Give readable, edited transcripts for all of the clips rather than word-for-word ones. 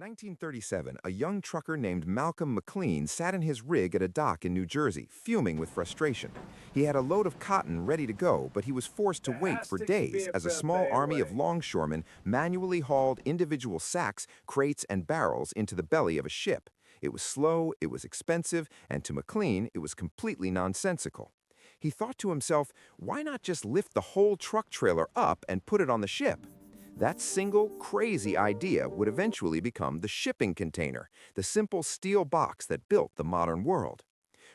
1937, a young trucker named Malcom McLean sat in his rig at a dock in New Jersey, fuming with frustration. He had a load of cotton ready to go, but he was forced to There wait has for to days be a as a small better army of way. longshoremen manually hauled individual sacks, crates, and barrels into the belly of a ship. It was slow, it was expensive, and to McLean, it was completely nonsensical. He thought to himself, why not just lift the whole truck trailer up and put it on the ship? That single, crazy idea would eventually become the shipping container, the simple steel box that built the modern world.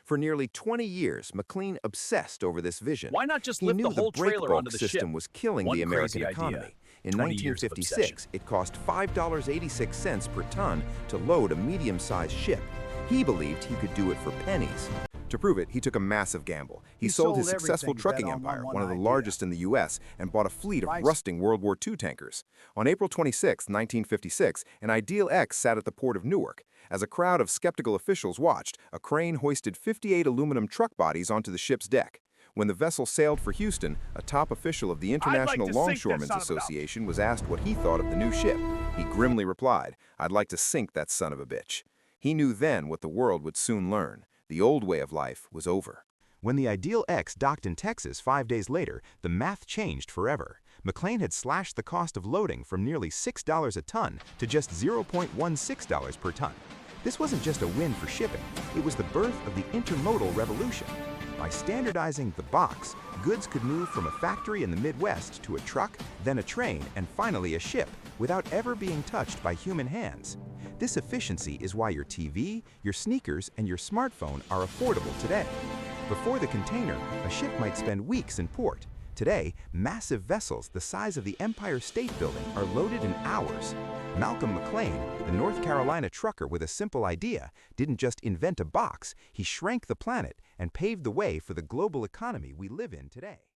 For nearly 20 years, McLean obsessed over this vision. Why not just He lift the knew the whole trailer breakbulk onto the ship? system was killing the One American crazy idea, economy. In 20 years of obsession. 1956, it cost $5.86 per ton to load a medium-sized ship. He believed he could do it for pennies. To prove it, he took a massive gamble. He sold his successful everything to trucking bet on empire, one one of the idea. largest in the U.S., and bought a fleet of Price. rusting World War II tankers. On April 26, 1956, an Ideal X sat at the port of Newark. As a crowd of skeptical officials watched, a crane hoisted 58 aluminum truck bodies onto the ship's deck. When the vessel sailed for Houston, a top official of the International to sink that Longshoremen's son of a bitch. Association was asked what he thought of the new ship. He grimly replied, "I'd like to sink that son of a bitch." He knew then what the world would soon learn. The old way of life was over. When the Ideal X docked in Texas 5 days later, the math changed forever. McLean had slashed the cost of loading from nearly $6 a ton to just $0.16 per ton. This wasn't just a win for shipping, it was the birth of the intermodal revolution. By standardizing the box, goods could move from a factory in the Midwest to a truck, then a train, and finally a ship, without ever being touched by human hands. This efficiency is why your TV, your sneakers, and your smartphone are affordable today. Before the container, a ship might spend weeks in port. Today, massive vessels the size of the Empire State Building are loaded in hours. Malcom McLean, the North Carolina trucker with a simple idea, didn't just invent a box, he shrank the planet and paved the way for the global economy we live in today.